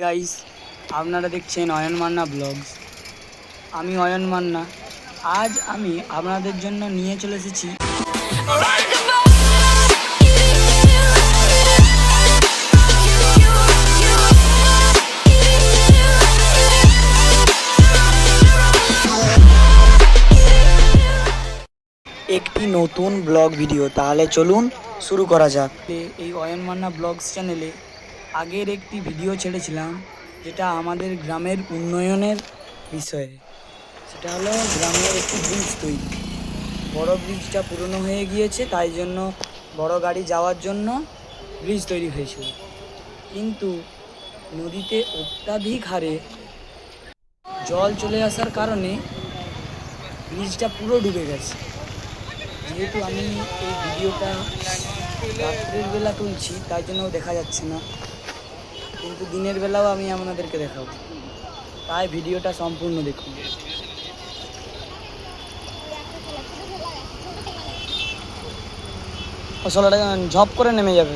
Guys, আপনারা দেখছেন Ayan Manna blogs. আমি অয়ন মান্না। আজ আমি আপনাদের জন্য নিয়ে চলে এসেছি একটি নতুন ব্লগ ভিডিও। তাহলে চলুন শুরু করা যাক। এই অয়ন মান্না ব্লগস চ্যানেলে আগের একটি ভিডিও ছেড়েছিলাম, যেটা আমাদের গ্রামের উন্নয়নের বিষয়ে। সেটা হলো গ্রামের একটি ব্রিজ তৈরি। বড় ব্রিজটা পুরনো হয়ে গিয়েছে, তাই জন্য বড় গাড়ি যাওয়ার জন্য ব্রিজ তৈরি হয়েছিল। কিন্তু নদীতে অত্যাধিক হারে জল চলে আসার কারণে ব্রিজটা পুরো ডুবে গেছে। যেহেতু আমি এই ভিডিওটা রাত্রের বেলা তুলছি, তাই জন্য দেখা যাচ্ছে না, কিন্তু দিনের বেলাও আমি আপনাদেরকে দেখাবো, তাই ভিডিওটা সম্পূর্ণ দেখুন। সোলাটা ঝপ করে নেমে যাবে,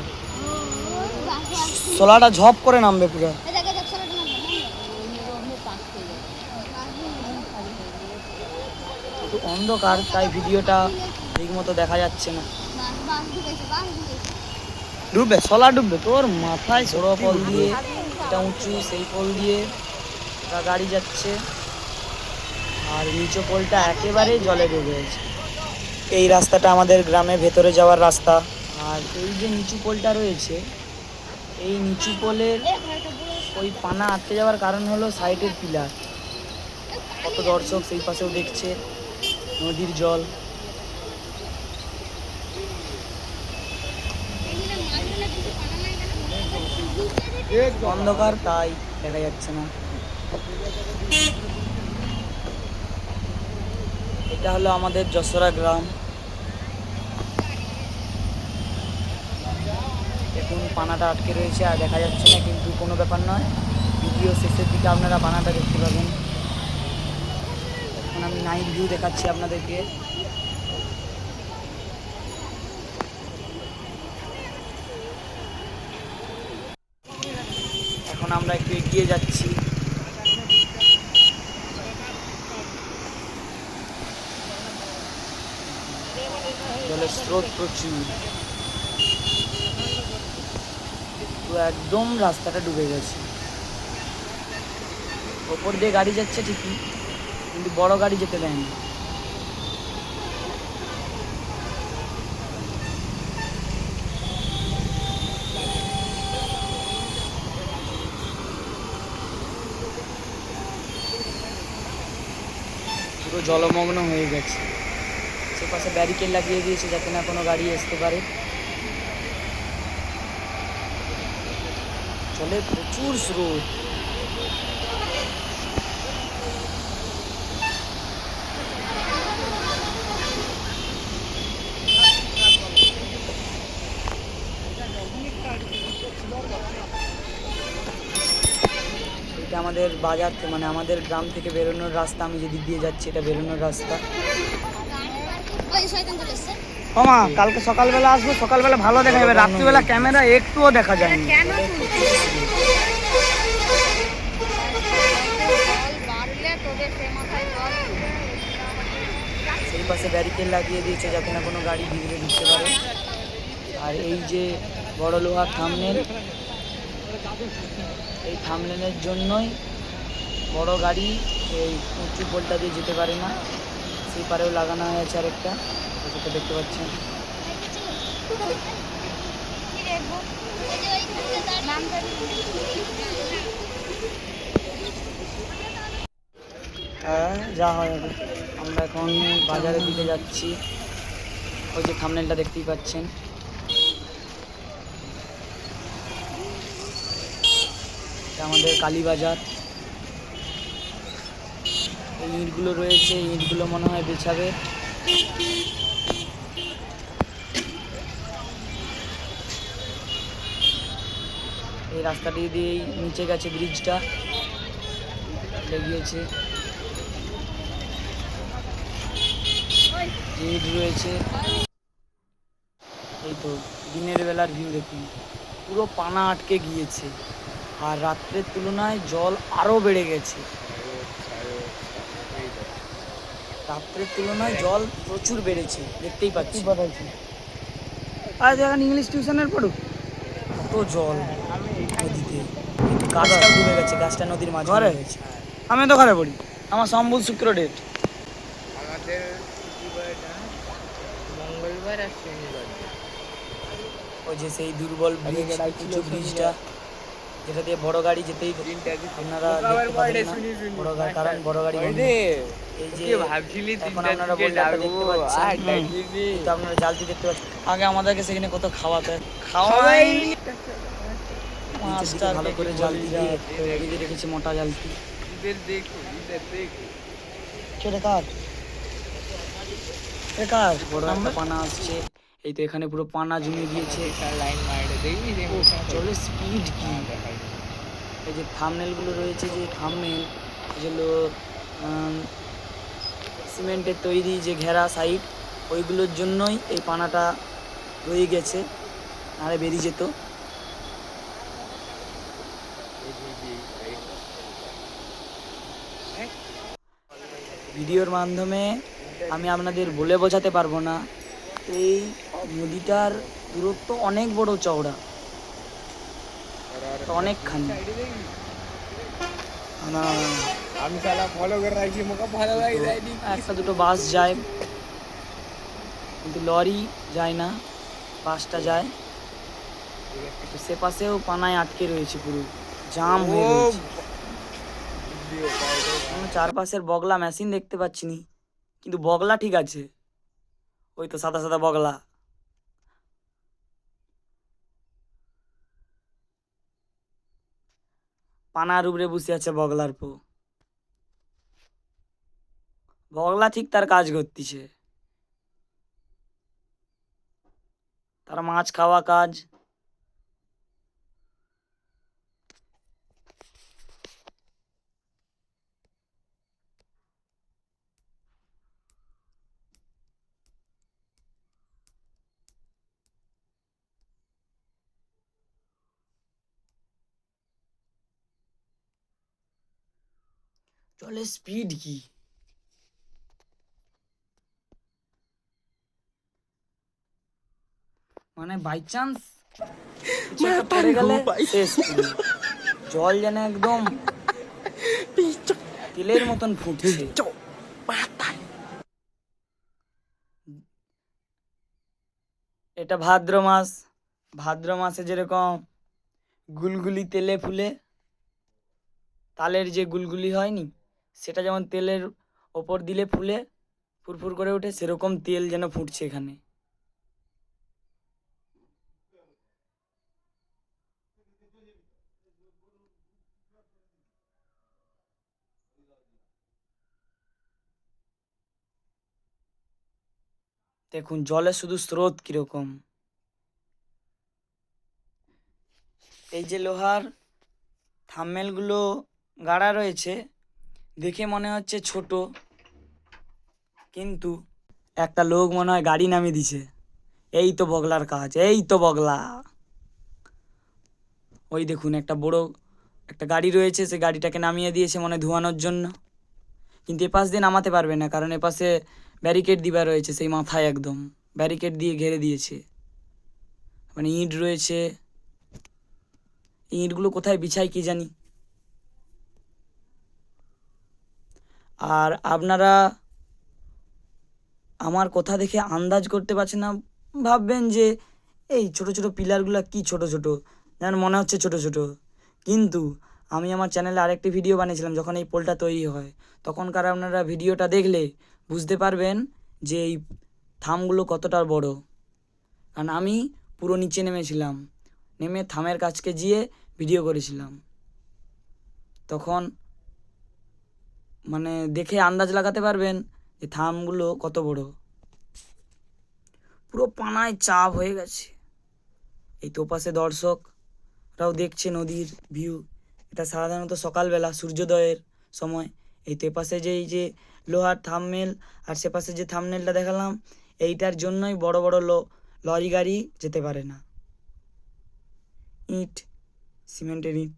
সোলাটা ঝপ করে নামবে পুরো। একটু অন্ধকার, তাই ভিডিওটা ঠিক মতো দেখা যাচ্ছে না। ডুববে, সোলা ডুববে তোর মাথায়। বড় পল দিয়ে, এটা উঁচু, সেই পল দিয়ে গাড়ি যাচ্ছে, আর নিচু পোলটা একেবারেই জলে ডুবে গেছে। এই রাস্তাটা আমাদের গ্রামের ভেতরে যাওয়ার রাস্তা। আর এই যে নিচু পোলটা রয়েছে, এই নিচু পোলের ওই পানা আটকে যাওয়ার কারণ হলো সাইডের পিলার। কত দর্শক সেই পাশেও দেখছে নদীর জল। অন্ধকার, তাই দেখা যাচ্ছে না। এটা হলো আমাদের যশোরা গ্রাম। এখন পানাটা আটকে রয়েছে আর দেখা যাচ্ছে না, কিন্তু কোনো ব্যাপার নয়, ভিডিও শেষের দিকে আপনারা পানাটা দেখতে পাবেন। এখন আমি নাইট ভিউ দেখাচ্ছি আপনাদেরকে। এখন আমরা একটু এগিয়ে যাচ্ছি। জলের স্রোত প্রচুর, তো একদম রাস্তাটা ডুবে গেছে। ওপর দিয়ে গাড়ি যাচ্ছে ঠিকই, কিন্তু বড় গাড়ি যেতে দেয়নি। পুরো জলমগ্ন হয়ে গেছে। সেপাশে ব্যারিকেড লাগিয়ে দিয়েছে যাতে না কোনো গাড়ি আসতে পারে। জলে প্রচুর স্রোত। এটা আমাদের বাজার থেকে, মানে আমাদের গ্রাম থেকে বেরোনোর রাস্তা। আমি যেদিক দিয়ে যাচ্ছি, এটা বেরোনোর রাস্তা। মা, কালকে সকালবেলা আসবো, সকালবেলা ভালো দেখা যাবে, রাত্রিবেলা ক্যামেরা একটুও দেখা যায়নি। সেই পাশে ব্যারিকেড লাগিয়ে দিয়েছে যাতে না কোনো গাড়ি ভিড়ে ঢুকতে পারে। আর এই যে বড় লোহার থামনেল, এই থামনেলের জন্যই বড় গাড়ি এই উঁচু পোলটা দিয়ে যেতে পারে না। সেই পারেও লাগানো হয়েছে আরেকটা, যেটা দেখতে পাচ্ছেন। হ্যাঁ, যা হয় হবে। আমরা এখন বাজারের দিকে যাচ্ছি। ওই যে থামনেলটা দেখতেই পাচ্ছেন। এটা আমাদের কালীবাজার। এই ইঁটগুলো রয়েছে, এই ইঁটগুলো মনে হয় বেছাবে। এই রাস্তাটি দিয়েই নিচে গেছে ব্রিজটা, গিয়েছে। ইট রয়েছে। এই তো দিনের বেলার ভিউ দেখুন, পুরো পানা আটকে গিয়েছে। আর রাত্রের তুলনায় জল আরও বেড়ে গেছে। রাত্রের তুলনায় জল প্রচুর বেড়েছে, দেখতেই পাচ্ছি। আজ এখন ইংলিশ টিউশনের পড়ুক, কত জল নদীতে। একটু গাছটা ডুবে গেছে, গাছটা নদীর মাঝে রয়েছে। আমি তো ঘরে পড়ি, আমার সম্বুল শুক্র ডেট। আমাদের মঙ্গলবার আর শনিবার। ওই যে সেই দুর্বল ব্রিজ, উঁচু ব্রিজটা, যেটা দিয়ে বড় গাড়ি যেতেই আপনারা দেখতে পাবেন না বড় গাড়ি, কারণ বড় গাড়ি বন্ধ। এই যে এখন আপনারা বোল্ডারটা দেখতে পাচ্ছেন, কিন্তু আপনারা জালতি দেখতে পাচ্ছেন। আগে আমাদেরকে সেখানে কত খাওয়াতে, খাওয়াই মাছটা ভালো করে জালতি দিয়ে বেঁধে রেখেছে, মোটা জালতি। সেটা কার কার বড় একটা পানা আসছে। এই তো এখানে পুরো পানা জমে গিয়েছে। জলের স্পিড কি! এই যে থাম্বনেলগুলো রয়েছে, যে থাম্বনেল যেগুলো সিমেন্টের তৈরি, যে ঘেরা সাইড, ওইগুলোর জন্যই এই পানাটা রয়ে গেছে, নাহলে বেরিয়ে যেত। ভিডিওর মাধ্যমে আমি আপনাদের বলে বোঝাতে পারবো না, এই নদীটার দূরত্ব অনেক বড়, চওড়া অনেকখানি। আমি সালা ফলো করে রাখছি, মুখে ভালো লাগে যায়নি। একটা দুটো বাস যায়, কিন্তু লরি যায় না, বাসটা যায়। তো সে পাশেও পানায় আটকে রয়েছে, পুরো জাম হয়ে রয়েছে। চারপাশের বগলা মেশিন দেখতে পাচ্ছি নি, কিন্তু বগলা ঠিক আছে, ওই তো সাদা সাদা বগলা। পানার উপরে বসে আছে বগলার পো, বগলা ঠিক তার কাজ করতেছে, তার মাছ খাওয়া কাজ। জলের স্পিড কি! মানে বাই চান্স পড়ে গেলে শেষ পুরো। জল যেন একদম তেলের মতন ফুটছে। এটা ভাদ্র মাস, ভাদ্র মাসে যেরকম গুলগুলি তেলে ফুলে, তালের যে গুলগুলি হয়নি, সেটা যেমন তেলের ওপর দিলে ফুলে ফুরফুর করে ওঠে, সেরকম তেল যেন ফুটছে এখানে। দেখুন জলের শুধু স্রোত কিরকম। এই যে লোহার থাম্বনেলগুলো গাড়া রয়েছে, দেখে মনে হচ্ছে ছোট, কিন্তু একটা লোক মনে হয় গাড়ি নামিয়ে দিছে। এই তো বগলার কাজ, এই তো বগলা। ওই দেখুন একটা বড় একটা গাড়ি রয়েছে, সে গাড়িটাকে নামিয়ে দিয়েছে মনে ধোয়ানোর জন্য, কিন্তু এপাশ দিয়ে নামাতে পারবে না, কারণ এপাশে ব্যারিকেড দিবা রয়েছে, সেই মাথায় একদম ব্যারিকেড দিয়ে ঘিরে দিয়েছে। মানে ইট রয়েছে, ইটগুলো কোথায় বিছাই কি জানি। আর আপনারা আমার কথা দেখে আন্দাজ করতে পারছেন না, ভাববেন যে এই ছোট ছোট পিলারগুলো কি ছোট ছোট, যেন মনে হচ্ছে ছোট ছোট। কিন্তু আমি আমার চ্যানেলে আরেকটি ভিডিও বানিয়েছিলাম, যখন এই পোলটা তৈরি হয়, তখনকার আপনারা ভিডিওটা দেখলে বুঝতে পারবেন যে এই থামগুলো কতটা বড়। কারণ আমি পুরো নিচে নেমেছিলাম, নেমে থামের কাছকে গিয়ে ভিডিও করেছিলাম, তখন মানে দেখে আন্দাজ লাগাতে পারবেন যে থামগুলো কত বড়। পুরো পানায় চাপ হয়ে গেছে। এই তো পাশে দর্শকরাও দেখছে নদীর ভিউ। এটা সাধারণত সকালবেলা সূর্যোদয়ের সময়। এই তো পাশে যে এই যে লোহার থাম্বনেল, আর সে পাশে যে থাম্বনেলটা দেখালাম, এইটার জন্যই বড় বড় লরি গাড়ি যেতে পারে না। ইট, সিমেন্টের ইট।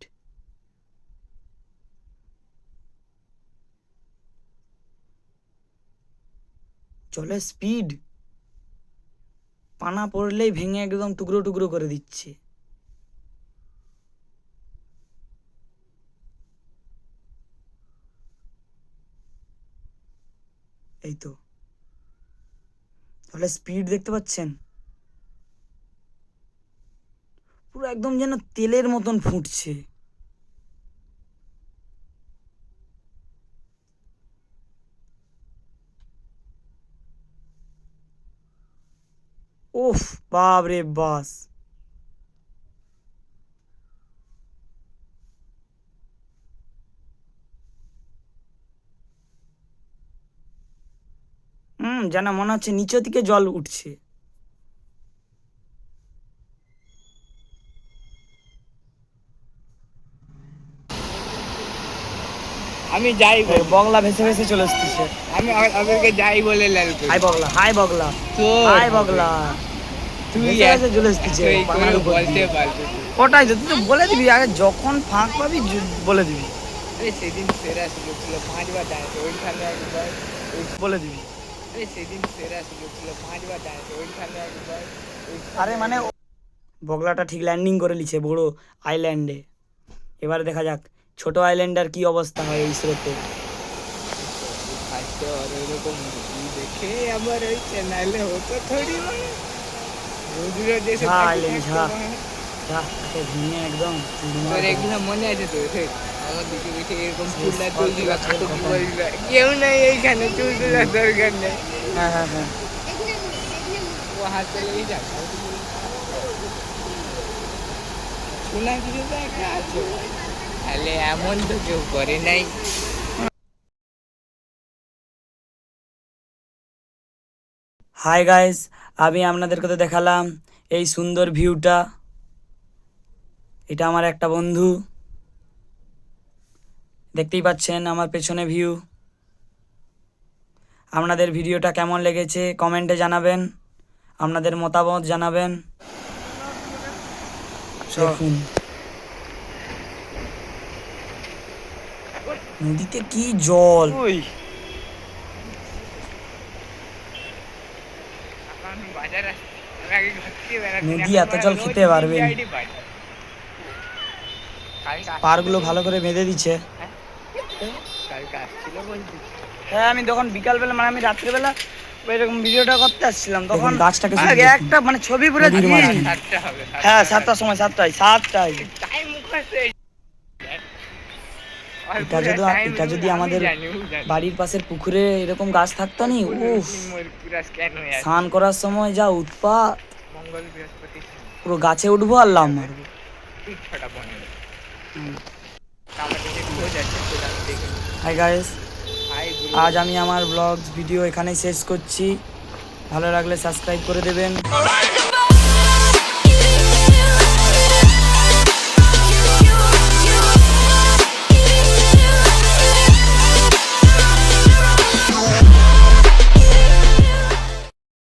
জলের স্পিড, পানা পড়লেই ভেঙে একদম টুকরো টুকরো করে দিচ্ছে। এই তো জলের স্পিড দেখতে পাচ্ছেন, পুরো একদম যেন তেলের মতন ফুটছে। উফ, বাপ রে বাস। যেন মনে হচ্ছে নিচের দিকে জল উঠছে। আমি যাই এই বগলা ভেসে ভেসে চলে আসতেছে। আমি আমাকে যাই বলে লাল হাই বগলা, হাই বগলা, তো হাই বগলা। তুই ভেসে ভেসে চলে আসতেছে তুই পানার করে উপর বলতে দিয়ে। পারবি। ওটাই তো, তুই তো বলে দিবি আগে, যখন ফাঁক পাবি বলে দিবি, আরে সেদিন সেরা সুযোগ ছিল 5 বার দাঁড়াতে, ওইখানে একবার বলে দিবি। আরে সেদিন সেরা সুযোগ ছিল 5 বার দাঁড়াতে, ওইখানে একবার আরে মানে বগলাটা ঠিক ল্যান্ডিং করে লিছে বড় আইল্যান্ডে। এবারে দেখা যাক ছোট আইল্যান্ডের কি অবস্থা হয় এই স্রোতে। ফার্স্টে আর এরকম movie দেখে আমার ওই চ্যানেলে হতো থোড়ি মানে রোজ রোজ এসে ঝা থাকি আইল্যান্ড, থাকতে ঝা মানে। যা তাকে ভেঙে একদম চুরমার তোর করে। এগুলো মনে আছে তো সেই আমার দিকে বেশি এরকম সেই চুলটা স্পট তুলছিল গুলো কাকু খতম। বলছিল কেউ নাই এইখানে চুল তোলার দরকার নেই, হ্যাঁ হ্যাঁ হ্যাঁ, ও হাত চলেই যাক। শোনা কিছু তো একটা আছে ভাই, তাহলে এমন তো কেউ করে নাই। হাই গাইস, আমি আপনাদেরকে তো দেখালাম এই সুন্দর ভিউটা। এটা আমার একটা বন্ধু, দেখতেই পাচ্ছেন আমার পেছনে ভিউ। আপনাদের ভিডিওটা কেমন লেগেছে কমেন্টে জানাবেন, আপনাদের মতামত জানাবেন। দেখুন নদীতে কি জল, এখন বাজার আসছে, আমি আগে ঘুরতে বেড়াচ্ছি, নদী এখন এত জল রোজ খেতে পারবেন। BID পাই। কালকে পারগুলো ভালো করে বেঁধে দিচ্ছে। কালকে আসছিল বলছি। হ্যাঁ, আমি তখন বিকালবেলা মানে আমি রাত্রিবেলা এরকম ভিডিওটা করতে আসছিলাম, তখন গাছটাকে আগে একটা মানে ছবি পুরো নদীর green। মাঝখানে। 7টা হবে, হ্যাঁ 7টার সময়, 7টায়। টাইম মুখস্থ এটা যদি আমাদের বাড়ির পাশের পুকুরে এরকম গাছ থাকতো নি, উফ, পুরা স্ক্যান হয়ে আছে। স্নান করার সময় যা উৎপাত, মঙ্গল বৃহস্পতি পুরো গাছে উঠবো আর লাভ মারবো। ঠিক 6:15 আমাদের যে খোঁজ আছে সেটা আমি দেখে নিই। হাই গাইস, হাই গুরু। আজ আমি আমার ব্লগস ভিডিও এখানেই শেষ করছি। ভালো লাগলে সাবস্ক্রাইব করে দেবেন।